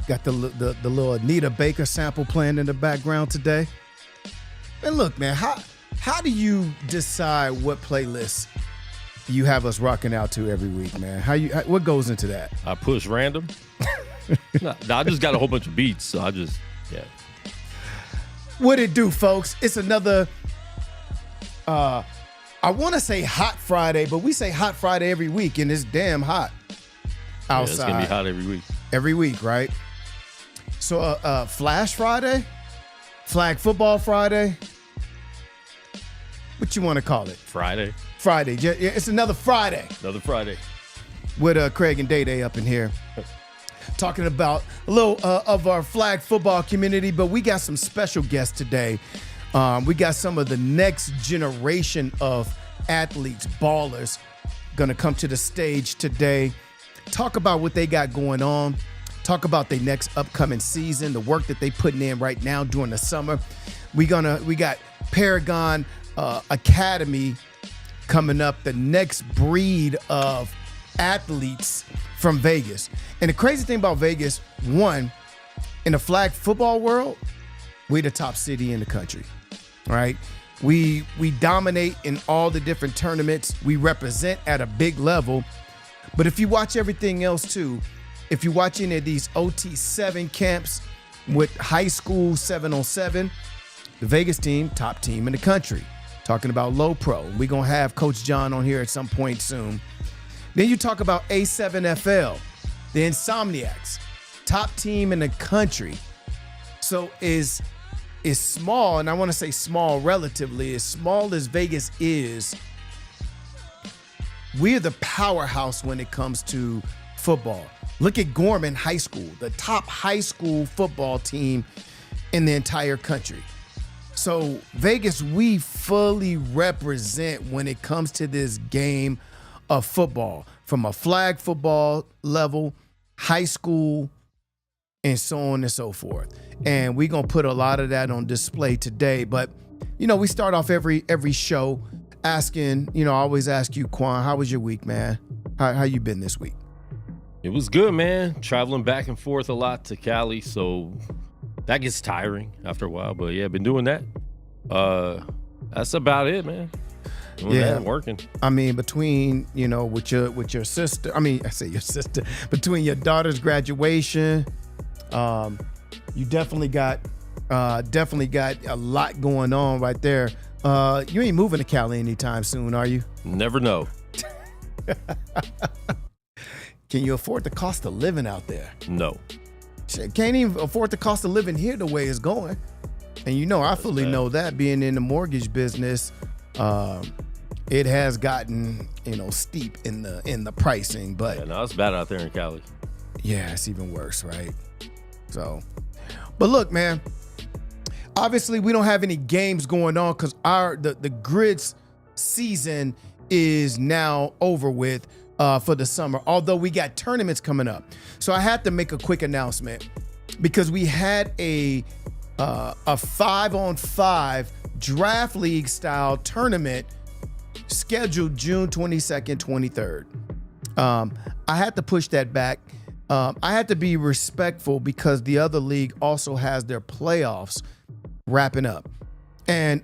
Got the little Anita Baker sample playing in the background today. And look, man, how do you decide what playlist you have us rocking out to every week, man? What goes into that? I push random. No, I just got a whole bunch of beats, so yeah. What it do, folks? It's another, I want to say Hot Friday, but we say Hot Friday every week, and it's damn hot outside. Yeah, it's going to be hot every week. Every week, right? So, Flash Friday? Flag Football Friday? What you want to call it? Friday. Yeah, it's another Friday. Another Friday. With Craig and Day up in here. Talking about a little of our flag football community, but we got some special guests today. We got some of the next generation of athletes, ballers, going to come to the stage today. Talk about what they got going on. Talk about their next upcoming season, the work that they putting in right now during the summer. We got Paragon Academy coming up, the next breed of athletes from Vegas. And the crazy thing about Vegas, one, in the flag football world, we're the top city in the country, right? We dominate in all the different tournaments. We represent at a big level. But if you watch everything else too, if you watch any of these OT7 camps with high school 7on7, the Vegas team, top team in the country. Talking about low pro. We're going to have Coach John on here at some point soon. Then you talk about A7FL, the Insomniacs, top team in the country. So is small, and I want to say small relatively, as small as Vegas is, we're the powerhouse when it comes to football. Look at Gorman High School, the top high school football team in the entire country. So Vegas, we fully represent when it comes to this game of football, from a flag football level, high school, and so on and so forth. And we're going to put a lot of that on display today. But, we start off every show asking, I always ask you, Quan, how was your week, man? How you been this week? It was good, man. Traveling back and forth a lot to Cali, so that gets tiring after a while. But yeah, been doing that. That's about it, man. Doing that and working. I mean, between with your sister. I mean, I say your sister. Between your daughter's graduation, you definitely got a lot going on right there. You ain't moving to Cali anytime soon, are you? Never know. Can you afford the cost of living out there? No. Can't even afford the cost of living here the way it's going. And I fully know that, being in the mortgage business, it has gotten, steep in the pricing. But yeah, no, it's bad out there in Cali. Yeah, it's even worse, right? So, but look, man, obviously we don't have any games going on because the Grid's season is now over with for the summer, although we got tournaments coming up. So I had to make a quick announcement because we had a 5-on-5 draft league style tournament scheduled June 22nd, 23rd. I had to push that back. I had to be respectful because the other league also has their playoffs wrapping up. And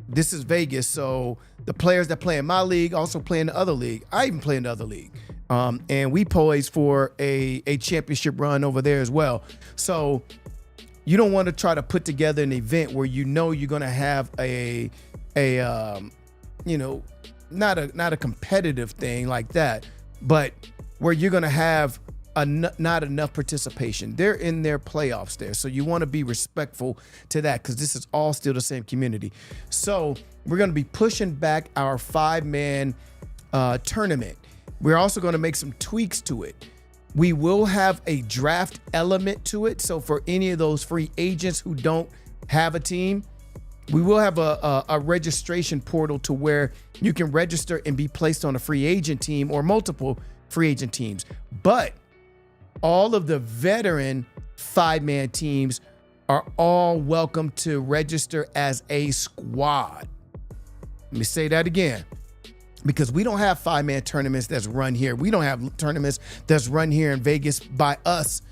this is Vegas, so the players that play in my league also play in the other league. I even play in the other league. And we poised for a championship run over there as well. So you don't want to try to put together an event where you're going to have not a competitive thing like that, but where you're going to have not enough participation. They're in their playoffs there. So you want to be respectful to that because this is all still the same community. So we're going to be pushing back our 5-man tournament. We're also going to make some tweaks to it. We will have a draft element to it. So for any of those free agents who don't have a team, we will have a registration portal to where you can register and be placed on a free agent team or multiple free agent teams. But all of the veteran 5-man teams are all welcome to register as a squad. Let me say that again, because we don't have 5-man tournaments that's run here. We don't have tournaments that's run here in Vegas by us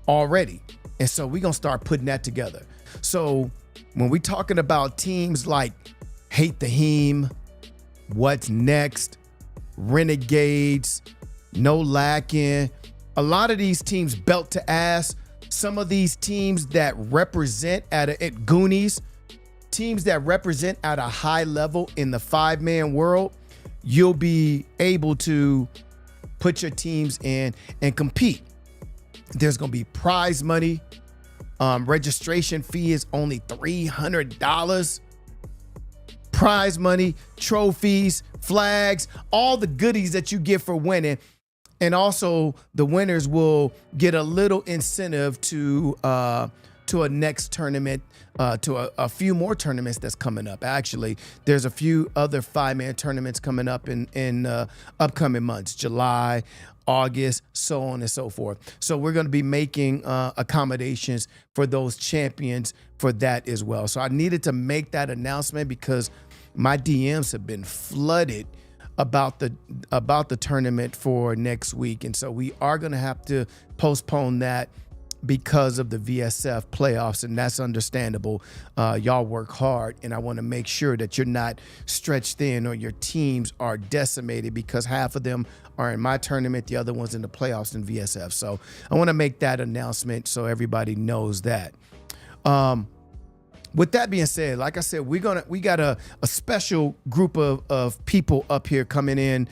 already. And so we're going to start putting that together. So when we're talking about teams like Hate the Heme, What's Next, Renegades, No Lacking, a lot of these teams belt to ass. Some of these teams that represent at Goonies, teams that represent at a high level in the 5-man world, you'll be able to put your teams in and compete. There's going to be prize money. Registration fee is only $300. Prize money, trophies, flags, all the goodies that you get for winning. And also the winners will get a little incentive to a next tournament, to a few more tournaments that's coming up. Actually, there's a few other 5-man tournaments coming up in upcoming months, July, August, so on and so forth. So we're going to be making accommodations for those champions for that as well. So I needed to make that announcement because my DMs have been flooded about the tournament for next week. And so we are going to have to postpone that because of the VSF playoffs, and that's understandable. Y'all work hard, and I want to make sure that you're not stretched thin or your teams are decimated because half of them are in my tournament, the other one's in the playoffs in VSF. So I want to make that announcement so everybody knows that. With that being said, like I said, we got a special group of people up here coming in.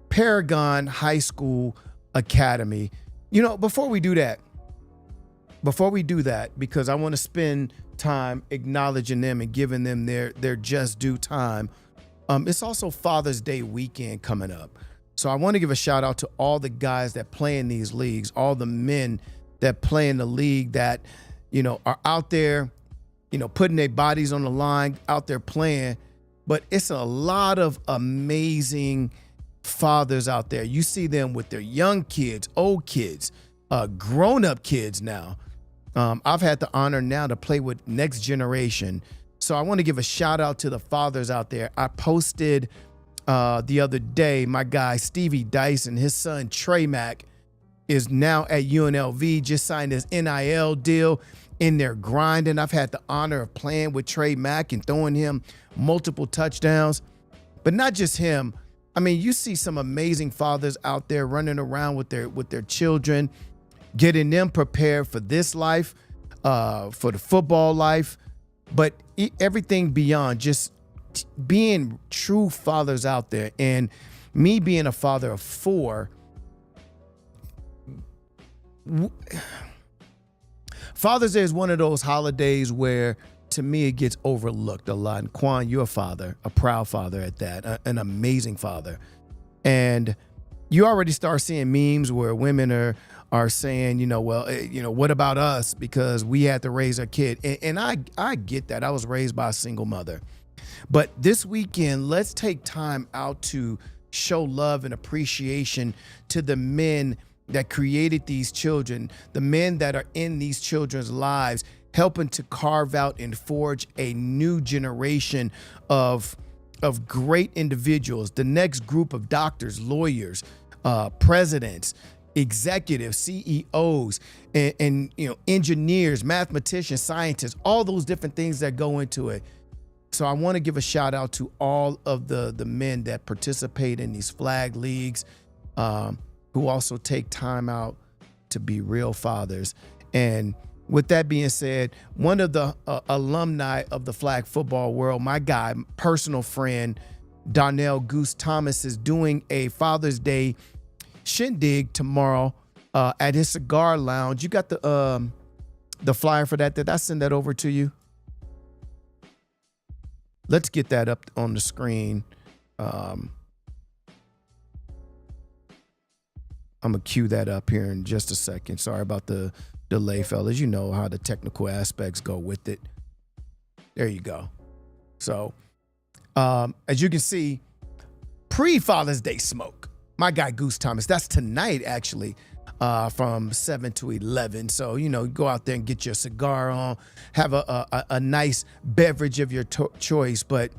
Paragon High School Academy. You know, before we do that, because I want to spend time acknowledging them and giving them their just due time. It's also Father's Day weekend coming up. So I want to give a shout out to all the guys that play in these leagues, all the men that play in the league that, you know, are out there, you know, putting their bodies on the line, out there playing. But it's a lot of amazing fathers out there. You see them with their young kids, old kids, grown-up kids now. I've had the honor now to play with Next Generation. So I want to give a shout out to the fathers out there. I posted the other day, my guy Stevie Dyson, his son Trey Mack is now at UNLV, just signed his NIL deal. In there grinding. I've had the honor of playing with Trey Mack and throwing him multiple touchdowns. But not just him. I mean, you see some amazing fathers out there running around with their children, getting them prepared for this life, for the football life, but everything beyond, just being true fathers out there. And me being a father of 4, Father's Day is one of those holidays where, to me, it gets overlooked a lot. And Quan, you're a father, a proud father at that, an amazing father. And you already start seeing memes where women are saying, you know, well, you know, what about us? Because we had to raise a kid. And I get that. I was raised by a single mother. But this weekend, let's take time out to show love and appreciation to the men that created these children, the men that are in these children's lives, helping to carve out and forge a new generation of great individuals, the next group of doctors, lawyers, presidents, executives, CEOs, and you know, engineers, mathematicians, scientists, all those different things that go into it. So I want to give a shout out to all of the men that participate in these flag leagues, who also take time out to be real fathers. And with that being said, one of the alumni of the flag football world, my guy, personal friend, Donnell Goose Thomas, is doing a Father's Day shindig tomorrow at his cigar lounge. You got the flyer for that? Did I send that over to you? Let's get that up on the screen. I'm going to cue that up here in just a second. Sorry about the delay, fellas. You know how the technical aspects go with it. There you go. So, as you can see, pre-Father's Day smoke. My guy, Goose Thomas. That's tonight, actually, from 7 to 11. So, you know, go out there and get your cigar on, have a nice beverage of your choice. But,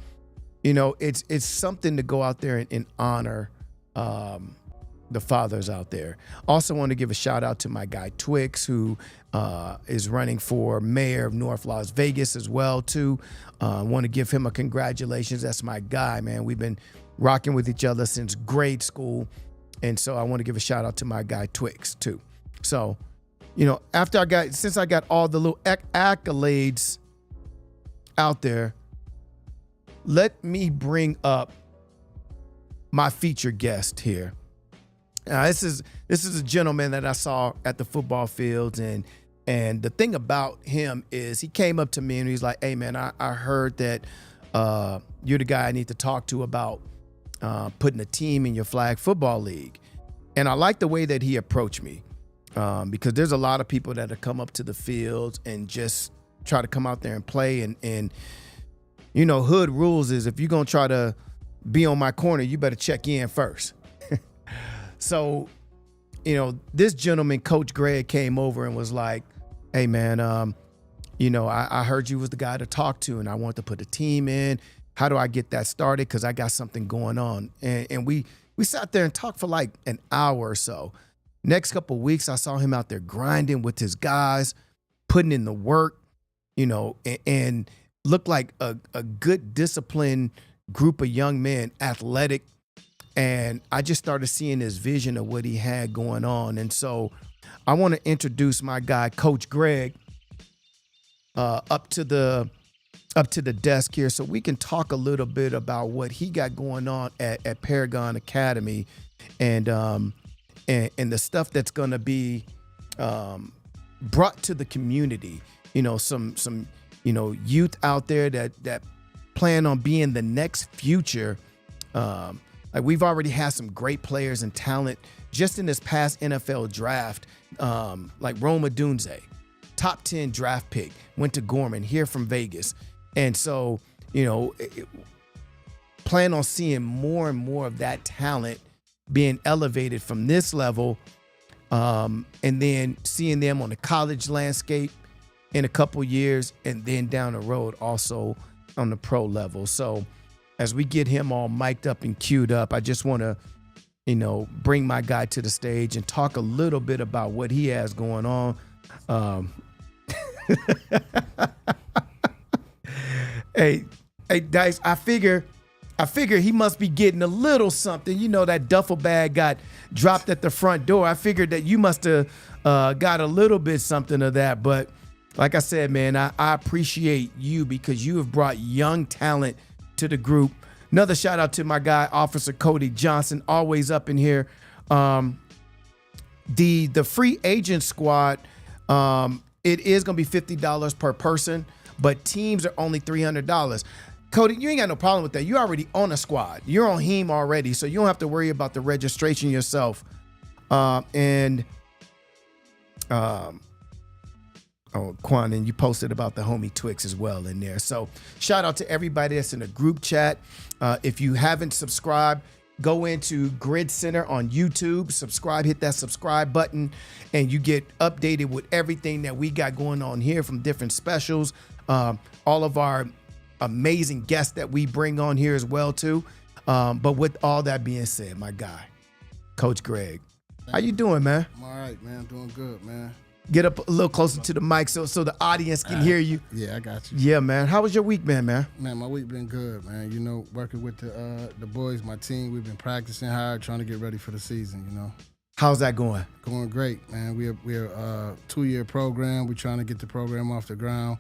you know, it's something to go out there and honor the fathers out there. Also want to give a shout out to my guy Twix, who is running for mayor of North Las Vegas as well too. Want to give him a congratulations. That's my guy, man. We've been rocking with each other since grade school. And so I want to give a shout out to my guy Twix too. So, you know, since I got all the little accolades out there, let me bring up my featured guest here. This is a gentleman that I saw at the football fields, and the thing about him is he came up to me and he's like, "Hey man, I heard that you're the guy I need to talk to about putting a team in your flag football league." And I like the way that he approached me because there's a lot of people that have come up to the fields and just try to come out there and play, and you know, hood rules is if you're gonna try to be on my corner, you better check in first. So, you know, this gentleman, Coach Greg, came over and was like, "Hey man, you know, I heard you was the guy to talk to, and I want to put a team in. How do I get that started? Because I got something going on." And we sat there and talked for like an hour or so. Next couple of weeks, I saw him out there grinding with his guys, putting in the work, you know, and looked like a good disciplined group of young men, athletic. And I just started seeing his vision of what he had going on. And so I want to introduce my guy, Coach Greg, up to the desk here so we can talk a little bit about what he got going on at Paragon Academy and the stuff that's going to be brought to the community. You know, some you know, youth out there that plan on being the next future. Like we've already had some great players and talent just in this past NFL draft, like Roma Dunze, top 10 draft pick, went to Gorman here from Vegas. And so, you know, plan on seeing more and more of that talent being elevated from this level, and then seeing them on the college landscape in a couple years, and then down the road also on the pro level. So as we get him all mic'd up and queued up, I just want to, you know, bring my guy to the stage and talk a little bit about what he has going on. Hey, Dice, I figure he must be getting a little something. You know, that duffel bag got dropped at the front door. I figured that you must have got a little bit something of that. But like I said, man, I appreciate you because you have brought young talent to the group. Another shout out to my guy, Officer Cody Johnson, always up in here. The free agent squad, it is going to be $50 per person, but teams are only $300. Cody, you ain't got no problem with that. You're already on a squad. You're on HEAM already, so you don't have to worry about the registration yourself. Oh, Quan, and you posted about the homie Twix as well in there. So shout out to everybody that's in the group chat. If you haven't subscribed, go into GridCenter on YouTube, subscribe, hit that subscribe button, and you get updated with everything that we got going on here from different specials. All of our amazing guests that we bring on here as well too. But with all that being said, my guy, Coach Greg, how you doing, man? I'm all right, man. Doing good, man. Get up a little closer to the mic so the audience can hear you. Yeah, I got you. Yeah, man. How was your week, man? Man, my week been good, man. You know, working with the boys, my team. We've been practicing hard, trying to get ready for the season. You know. How's that going? Going great, man. We're a 2-year program. We're trying to get the program off the ground,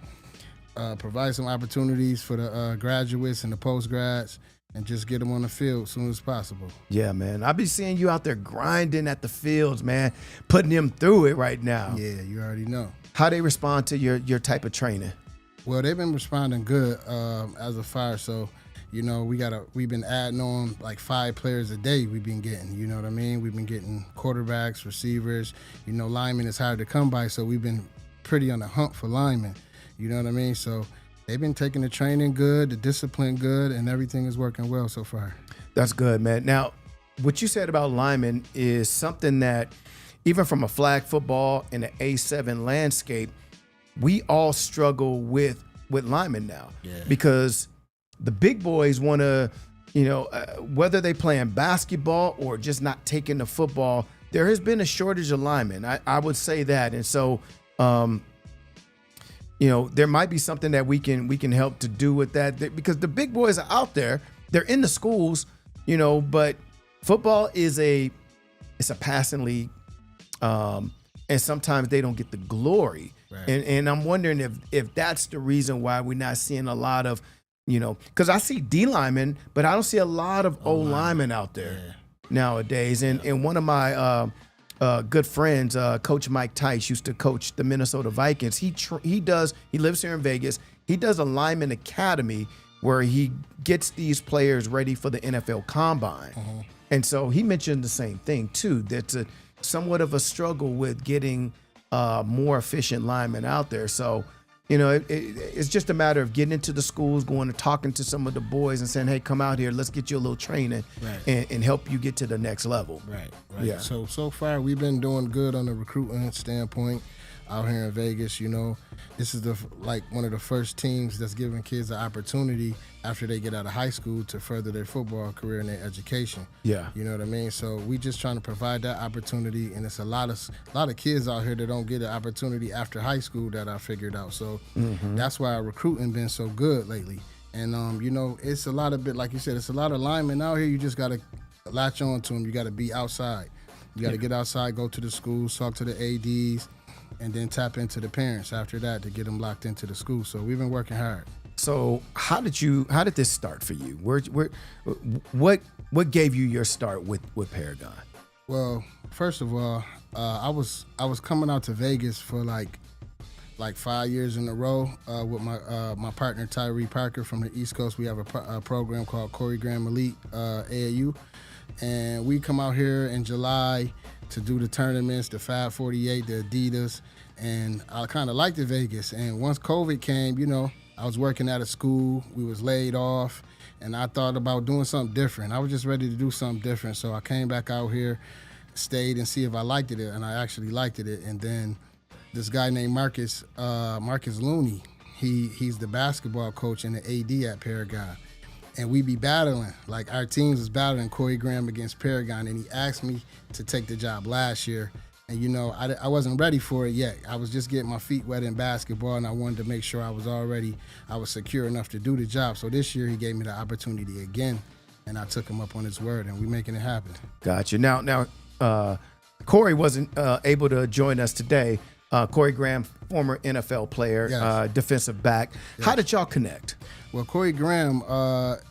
provide some opportunities for the graduates and the post grads, and just get them on the field as soon as possible. Yeah, man. I'll be seeing you out there grinding at the fields, man, putting them through it right now. Yeah, you already know. How they respond to your type of training? Well, they've been responding good as a fire. So, you know, we've been adding on like 5 players a day we've been getting, you know what I mean? We've been getting quarterbacks, receivers, you know, linemen is hard to come by. So we've been pretty on the hunt for linemen, you know what I mean? So they've been taking the training good, the discipline good, and everything is working well so far. That's good, man. Now, what you said about linemen is something that even from a flag football and an A7 landscape, we all struggle with linemen now. Yeah. Because the big boys want to whether they playing basketball or just not taking the football, there has been a shortage of linemen. I would say that. And so, there might be something that we can help to do with that, because the big boys are out there. They're in the schools, but football it's a passing league. And sometimes they don't get the glory. Right. And I'm wondering if that's the reason why we're not seeing a lot of, because I see D linemen, but I don't see a lot of O linemen out there nowadays. And one of my good friends, Coach Mike Tice, used to coach the Minnesota Vikings. He lives here in Vegas. He does a lineman academy where he gets these players ready for the NFL Combine. And so he mentioned the same thing too. That's somewhat of a struggle with getting more efficient linemen out there. So, it's just a matter of getting into the schools, going and talking to some of the boys and saying, hey, come out here, let's get you a little training and help you get to the next level. Right. Yeah. So far we've been doing good on the recruiting standpoint out here in Vegas. This is one of the first teams that's giving kids an opportunity after they get out of high school to further their football career and their education. Yeah. You know what I mean? So we just trying to provide that opportunity, and it's a lot of kids out here that don't get an opportunity after high school that I figured out. So that's why our recruiting been so good lately. And it's a lot of like you said, it's a lot of linemen out here. You just got to latch on to them. You got to be outside. You got to get outside, go to the schools, talk to the ADs, and then tap into the parents after that to get them locked into the school. So we've been working hard. So how did this start for you? What gave you your start with Paragon? Well, first of all, I was coming out to Vegas for like 5 years in a row with my partner Tyree Parker from the East Coast. We have a program called Corey Graham Elite AAU, and we come out here in July to do the tournaments, the Fab 48, the Adidas, and I kind of liked Vegas. And once COVID came, I was working at a school. We was laid off, and I thought about doing something different. I was just ready to do something different, so I came back out here, stayed and see if I liked it, and I actually liked it. And then this guy named Marcus Looney, he's the basketball coach and the AD at Paragon. And we be battling, like our teams was battling Corey Graham against Paragon, and he asked me to take the job last year. And, I wasn't ready for it yet. I was just getting my feet wet in basketball, and I wanted to make sure I was secure enough to do the job. So this year he gave me the opportunity again, and I took him up on his word, and we're making it happen. Gotcha. Now, Corey wasn't able to join us today. Corey Graham, former NFL player, yes. Defensive back. Yes. How did y'all connect? Well, Corey Graham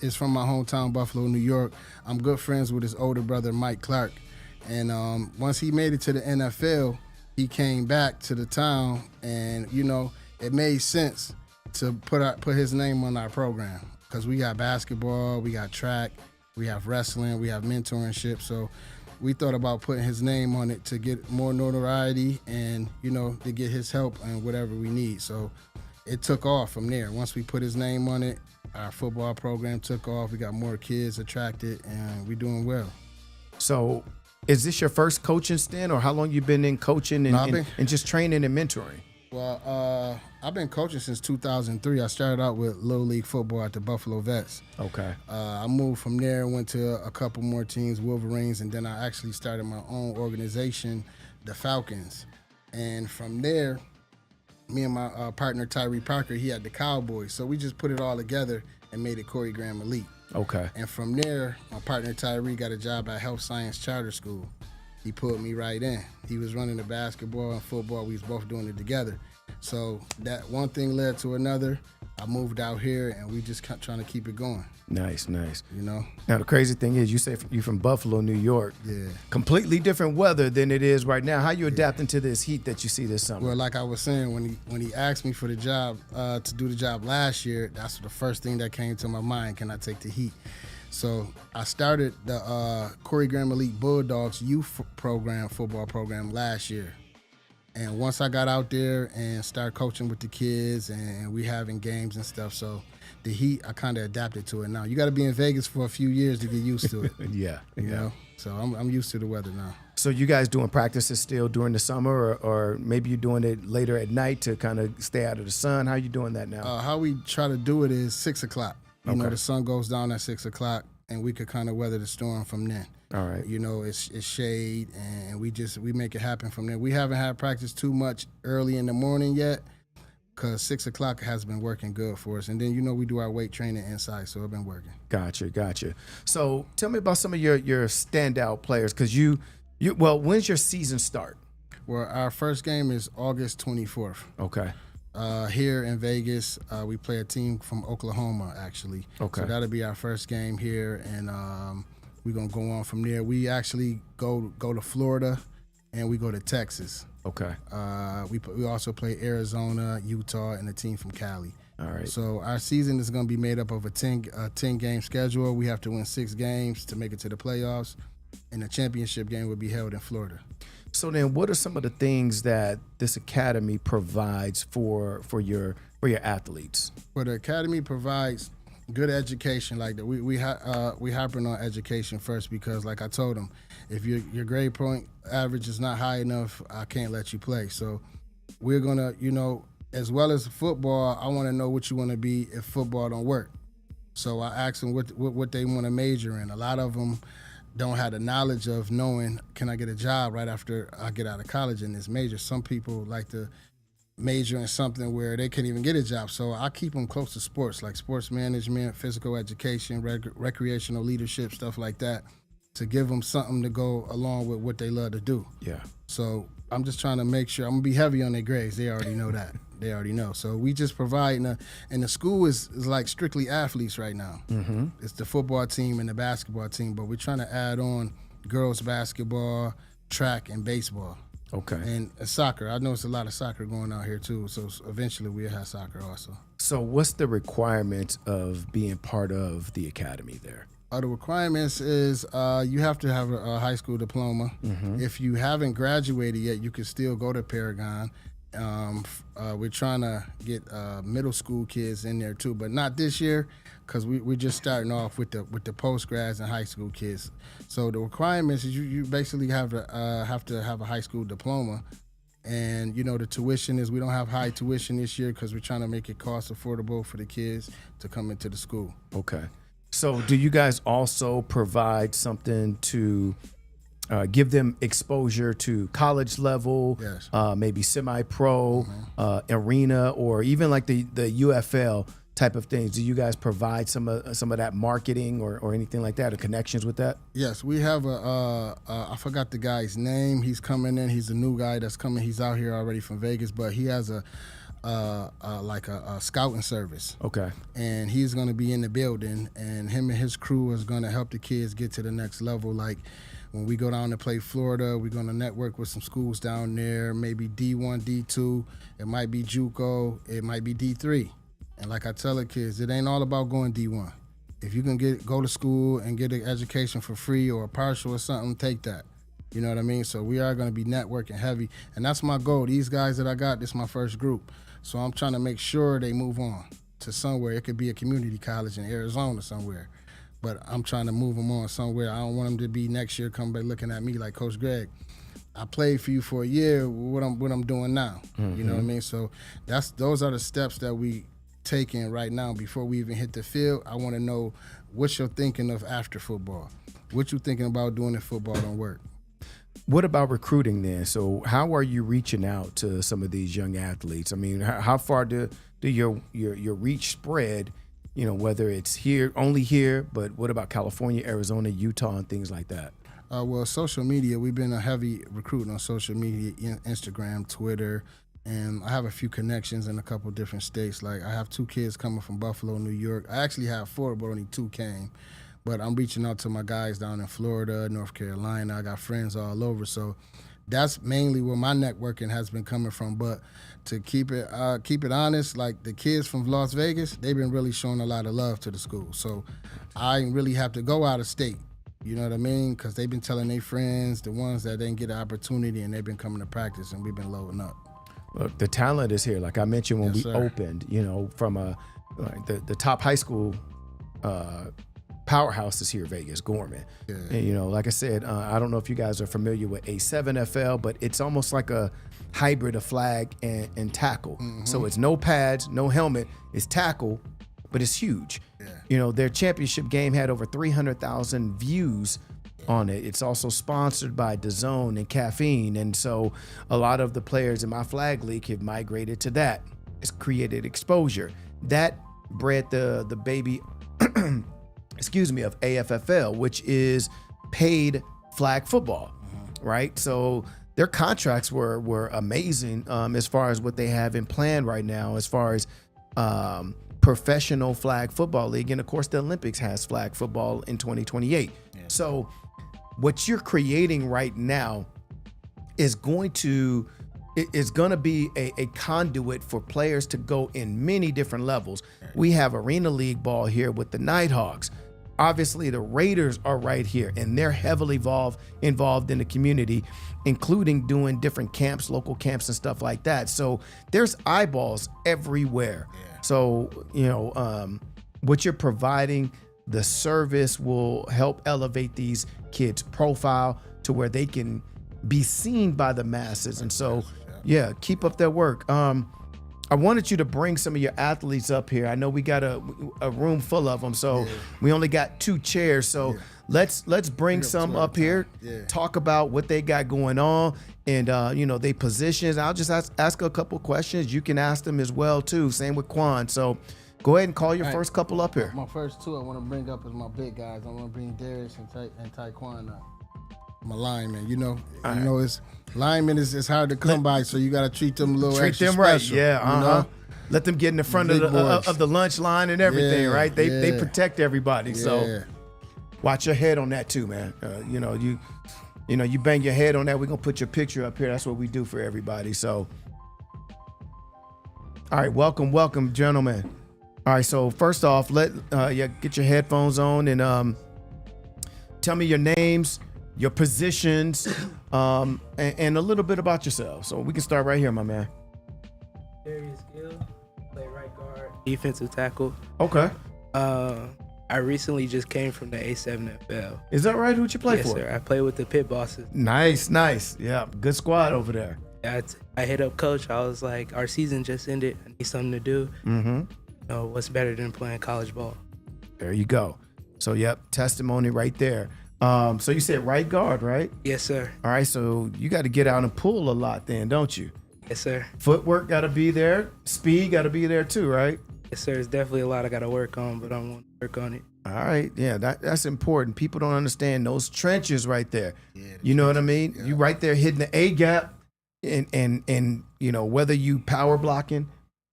is from my hometown, Buffalo, New York. I'm good friends with his older brother, Mike Clark. And once he made it to the NFL, he came back to the town, and, it made sense to put his name on our program, because we got basketball, we got track, we have wrestling, we have mentorship. So we thought about putting his name on it to get more notoriety and, to get his help and whatever we need. So it took off from there. Once we put his name on it, our football program took off. We got more kids attracted, and we're doing well. So is this your first coaching stint, or how long you been in coaching and just training and mentoring? Well, I've been coaching since 2003. I started out with Little League football at the Buffalo Vets. Okay. I moved from there, went to a couple more teams, Wolverines, and then I actually started my own organization, the Falcons. And from there, me and my partner, Tyree Parker, he had the Cowboys. So we just put it all together and made it Corey Graham Elite. Okay. And from there, my partner Tyree got a job at Health Science Charter School. He pulled me right in. He was running the basketball and football. We was both doing it together. So that one thing led to another. I moved out here, and we just kept trying to keep it going. Nice. Now, the crazy thing is, you say you're from Buffalo, New York. Yeah. Completely different weather than it is right now. How you adapting to this heat that you see this summer? Well, like I was saying, when he asked me for the job, to do the job last year, that's the first thing that came to my mind. Can I take the heat? So I started the Corey Graham Elite Bulldogs youth football program last year. And once I got out there and started coaching with the kids, and we having games and stuff, so the heat, I kind of adapted to it now. You got to be in Vegas for a few years to get used to it. Yeah. You know? So I'm used to the weather now. So you guys doing practices still during the summer, or maybe you're doing it later at night to kind of stay out of the sun? How are you doing that now? How we try to do it is 6 o'clock. You know, the sun goes down at 6 o'clock, and we could kind of weather the storm from then. All right. You know, it's shade, and we make it happen from there. We haven't had practice too much early in the morning yet, because 6 o'clock has been working good for us. And then, you know, we do our weight training inside, so it's been working. Gotcha. So tell me about some of your standout players, because well, when's your season start? Well, our first game is August 24th. Okay. Here in Vegas, we play a team from Oklahoma, actually. Okay. So that'll be our first game here, and we're going to go on from there. We actually go to Florida, and we go to Texas. Okay. We also play Arizona, Utah, and a team from Cali. All right. So our season is going to be made up of a 10-game schedule. We have to win 6 games to make it to the playoffs, and the championship game will be held in Florida. So then, what are some of the things that this academy provides for your athletes? Well, the academy provides good education. Like we harping on education first, because, like I told them, if your grade point average is not high enough, I can't let you play. So we're gonna, you know, as well as football, I want to know what you want to be if football don't work. So I asked them what they want to major in. A lot of them don't have the knowledge of knowing, can I get a job right after I get out of college in this major? Some people like to major in something where they can't even get a job. So I keep them close to sports, like sports management, physical education, recreational leadership, stuff like that, to give them something to go along with what they love to do. Yeah. So I'm just trying to make sure, I'm going to be heavy on their grades. They already know that. They already know. So we just provide, and the school is like strictly athletes right now. Mm-hmm. It's the football team and the basketball team, but we're trying to add on girls basketball, track, and baseball. Okay. And soccer. I know it's a lot of soccer going out here too, so eventually we'll have soccer also. So what's the requirement of being part of the academy there? The requirements is you have to have a high school diploma. Mm-hmm. If you haven't graduated yet, you can still go to Paragon. We're trying to get middle school kids in there too, but not this year, because we're just starting off with the post grads and high school kids. So the requirements is you basically have to have a high school diploma, and you know the tuition is, we don't have high tuition this year because we're trying to make it cost affordable for the kids to come into the school. Okay. So do you guys also provide something to give them exposure to college level, Yes. Maybe semi-pro, arena, or even like the UFL type of things? Do you guys provide some of that marketing or anything like that, or connections with that? Yes, we have I forgot the guy's name. He's coming in. He's a new guy that's coming. He's out here already from Vegas, but he has a scouting service. Okay. And he's going to be in the building, and him and his crew is going to help the kids get to the next level. Like when we go down to play Florida, we're going to network with some schools down there, maybe D1, D2. It might be JUCO. It might be D3. And like I tell the kids, it ain't all about going D1. If you can go to school and get an education for free or a partial or something, take that. You know what I mean? So we are going to be networking heavy, and that's my goal. These guys that I got, this is my first group. So I'm trying to make sure they move on to somewhere. It could be a community college in Arizona somewhere, but I'm trying to move them on somewhere. I don't want them to be next year come back looking at me like, Coach Greg, I played for you for a year. What I'm doing now? Mm-hmm. You know what I mean? So those are the steps that we taking right now before we even hit the field. I want to know what you're thinking of after football. What you thinking about doing if football don't work? What about recruiting then? So how are you reaching out to some of these young athletes? I mean, how far do your reach spread, you know, whether it's only here, but what about California, Arizona, Utah, and things like that? Well, social media, we've been a heavy recruiting on social media, Instagram, Twitter, and I have a few connections in a couple different states. Like I have 2 kids coming from Buffalo, New York. I actually have 4, but only 2 came. But I'm reaching out to my guys down in Florida, North Carolina. I got friends all over. So that's mainly where my networking has been coming from. But to keep it honest, like the kids from Las Vegas, they've been really showing a lot of love to the school. So I really have to go out of state. You know what I mean? Because they've been telling their friends, the ones that didn't get an opportunity, and they've been coming to practice, and we've been loading up. Look, the talent is here. Like I mentioned when we opened, you know, from the top high school powerhouse is here, Vegas, Gorman. Yeah. And, you know, like I said, I don't know if you guys are familiar with A7FL, but it's almost like a hybrid of flag and tackle. Mm-hmm. So it's no pads, no helmet. It's tackle, but it's huge. You know, their championship game had over 300,000 views on it. It's also sponsored by DAZN and Caffeine. And so a lot of the players in my flag league have migrated to that. It's created exposure. That bred the baby, excuse me, of AFFL, which is paid flag football, right? So their contracts were amazing as far as what they have in plan right now, as far as professional flag football league. And of course, the Olympics has flag football in 2028. So what you're creating right now is going to be a conduit for players to go in many different levels. We have Arena League ball here with the Nighthawks. Obviously, the Raiders are right here, and they're heavily involved in the community, including doing different camps, local camps and stuff like that. So there's eyeballs everywhere. So, you know, what you're providing, the service will help elevate these kids' profile to where they can be seen by the masses. And so, yeah, keep up that work. I wanted you to bring some of your athletes up here. I know we got a room full of them, so we only got 2 chairs. So let's bring some up here, talk about what they got going on, and you know, they positions. I'll just ask a couple questions. You can ask them as well too. Same with Quan. So go ahead and call your first couple up here. My first 2 I want to bring up is my big guys. I want to bring Darius and Taekwon up. My lineman, you know, it's linemen is hard to come by, so you got to treat them a little extra them right, special, yeah. You know? Let them get in the front of the lunch line and everything, right? They protect everybody. So watch your head on that too, man. You know, you bang your head on that. We're gonna put your picture up here. That's what we do for everybody. So, all right, welcome, gentlemen. All right, so first off, get your headphones on and tell me your names, your positions, and a little bit about yourself. So we can start right here, my man. Darius Gill, play right guard, defensive tackle. Okay. I recently just came from the A7FL. Is that right? Who'd you play for? Yes, sir. I play with the Pit Bosses. Nice. Yeah, good squad over there. I hit up coach. I was like, our season just ended. I need something to do. Mm-hmm. You know, what's better than playing college ball? There you go. So, yep, testimony right there. So you said right guard, right? Yes, sir. All right, so you got to get out and pull a lot then, don't you? Yes, sir. Footwork got to be there. Speed got to be there too, right? Yes, sir. It's definitely a lot I got to work on, but I'm going to work on it. All right, yeah, that's important. People don't understand those trenches right there. Yeah, you know what I mean? Yeah. You right there hitting the A gap, and you know, whether you power blocking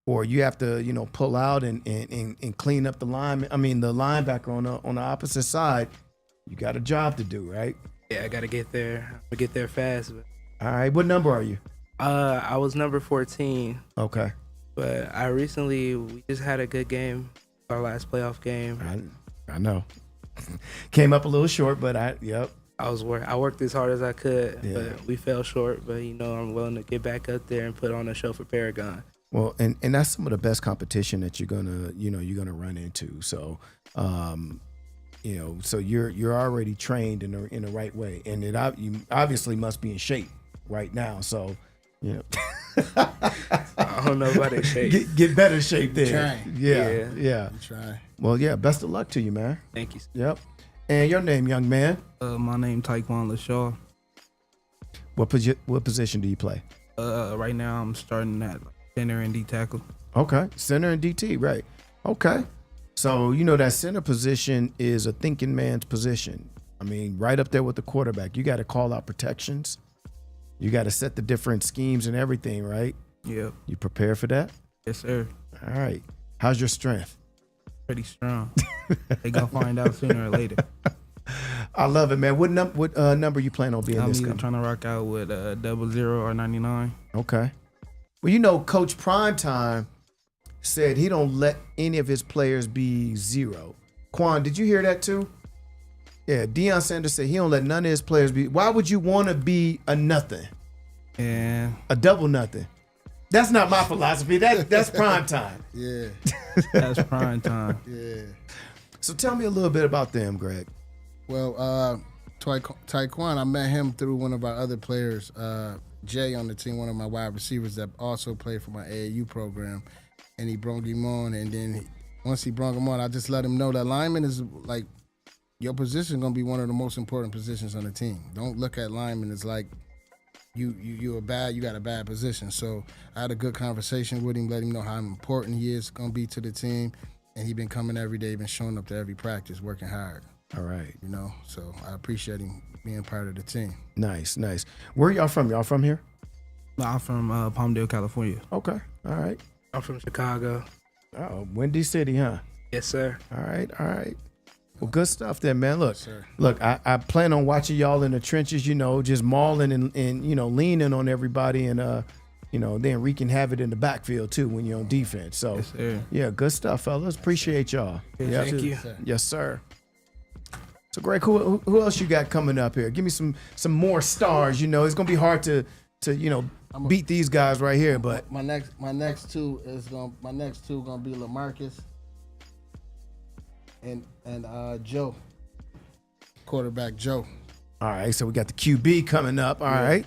or you have to, you know, pull out and clean up the line. I mean, the linebacker on the opposite side, you got a job to do, right? Yeah, I got to get there. I'm gonna get there fast. But... All right, what number are you? I was number 14. Okay. But we just had a good game, our last playoff game. I know. Came up a little short, but I worked as hard as I could, yeah. But we fell short. But, you know, I'm willing to get back up there and put on a show for Paragon. Well, and that's some of the best competition that you're gonna run into. So, you know, so you're already trained in the right way, and you obviously must be in shape right now. So, you know, I don't know about that shape. Get better shape there. Yeah. Try. Well, yeah. Best of luck to you, man. Thank you. Yep. And your name, young man? My name Taekwon LaShaw. What position do you play? Right now I'm starting at center and D tackle. Okay, center and DT, right? Okay. So you know that center position is a thinking man's position. I mean, right up there with the quarterback. You got to call out protections. You got to set the different schemes and everything, right? Yep. You prepare for that? Yes, sir. All right. How's your strength? Pretty strong. They gonna find out sooner or later. I love it, man. What number you plan on being this I'm game? trying to rock out with 00 or 99. Okay. Well, you know, Coach Primetime said he don't let any of his players be 0. Quan, did you hear that too? Yeah, Deion Sanders said he don't let none of his players be. Why would you want to be a nothing? Yeah. A double nothing. That's not my philosophy. That's prime time. Yeah. That's prime time. Yeah. So tell me a little bit about them, Greg. Well, Taekwon, I met him through one of our other players, Jay on the team, one of my wide receivers that also played for my AAU program, and he brought him on. And then once he brought him on, I just let him know that lineman is like your position is gonna be one of the most important positions on the team. Don't look at lineman as like you got a bad position. So I had a good conversation with him, let him know how important he is gonna be to the team, and he been coming every day, been showing up to every practice, working hard. All right. You know, so I appreciate him being part of the team. Nice. Where y'all from? Y'all from here? I'm from Palmdale, California. Okay. All right. I'm from Chicago. Oh, Windy City, huh? Yes, sir. All right. Well, good stuff there, man. Look, Sir. I plan on watching y'all in the trenches, just mauling and leaning on everybody and then wreaking havoc in the backfield too when you're on defense. So Yes, sir. yeah, good stuff, fellas. Appreciate y'all. Yeah. Thank you. Yes, sir. So Greg, who else you got coming up here? Give me some more stars. It's gonna be hard to beat these guys right here, but My next two gonna be LaMarcus and Joe, quarterback Joe. all right. So we got the QB coming up. All right.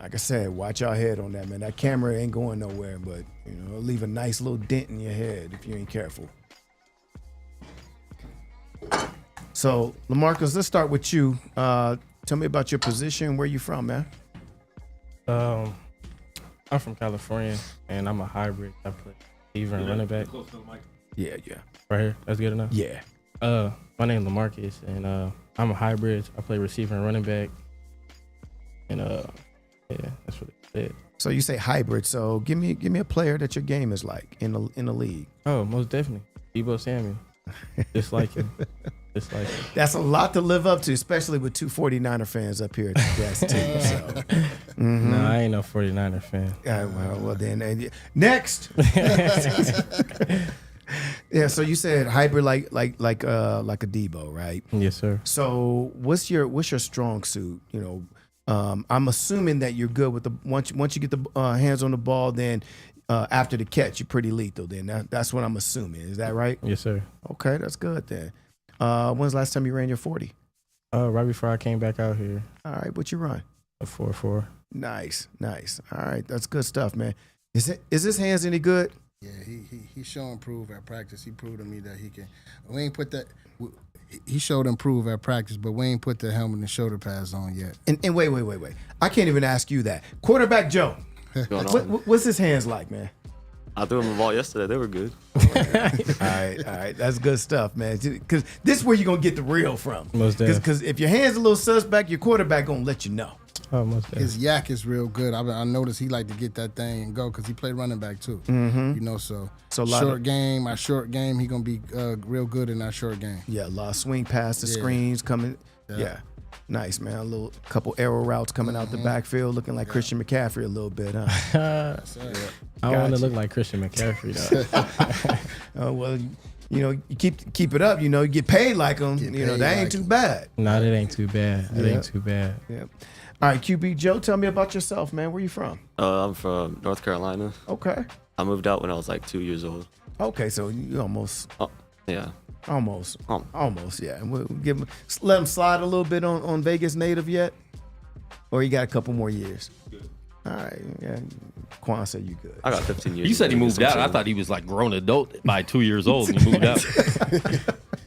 Like I said, watch your head on that, man. That camera ain't going nowhere, but it'll leave a nice little dent in your head if you ain't careful. So, LaMarcus, let's start with you. Tell me about your position. Where you from, man? I'm from California, and I'm a hybrid. I play receiver and running back. Yeah. Right here. That's good enough. Yeah. My name is LaMarcus, and I'm a hybrid. I play receiver and running back. And yeah, that's what it said. So you say hybrid. So give me a player that your game is like in the league. Oh, most definitely. Debo Samuel. Just like him. Just like him. That's a lot to live up to, especially with two 49er fans up here at the guest team. So. No, I ain't no 49er fan. Well then, next. Yeah, so you said hybrid like a Debo, right? Yes, sir. So what's your strong suit? I'm assuming that you're good with the once you get the hands on the ball, then after the catch you're pretty lethal. Then that's what I'm assuming. Is that right? Yes, sir. Okay, that's good then. When's the last time you ran your 40? Right before I came back out here. All right, what you run? A 4.4. Nice. All right, that's good stuff, man. Is his hands any good? Yeah, he showed improve at practice. He proved to me that he can. We ain't put that. He showed improve at practice, but we ain't put the helmet and shoulder pads on yet. And wait. I can't even ask you that. Quarterback Joe, what's his hands like, man? I threw them the ball yesterday. They were good. All right. That's good stuff, man. Because this is where you're going to get the real from. Most definitely. Because if your hand's a little suspect, your quarterback going to let you know. Oh, most definitely. His yak is real good. I noticed he like to get that thing and go because he played running back too. So a lot short game, my short game, he gonna be real good in that short game. Yeah, a lot of swing past the screens coming. Yeah. Nice, man. A couple arrow routes coming out the backfield, looking like Christian McCaffrey a little bit, huh? I want to look like Christian McCaffrey, though. Well, you keep it up. You get paid like him. That ain't too bad. No, that ain't too bad. That ain't too bad. Yeah. All right, QB Joe, tell me about yourself, man. Where you from? I'm from North Carolina. Okay. I moved out when I was like 2 years old. Okay, so you almost. Yeah. Almost, yeah. And we'll let him slide a little bit on Vegas native yet, or you got a couple more years. Good. All right, yeah. Quan said you good. I got 15 years. You said he moved out. I thought he was like grown adult by 2 years old and he moved out.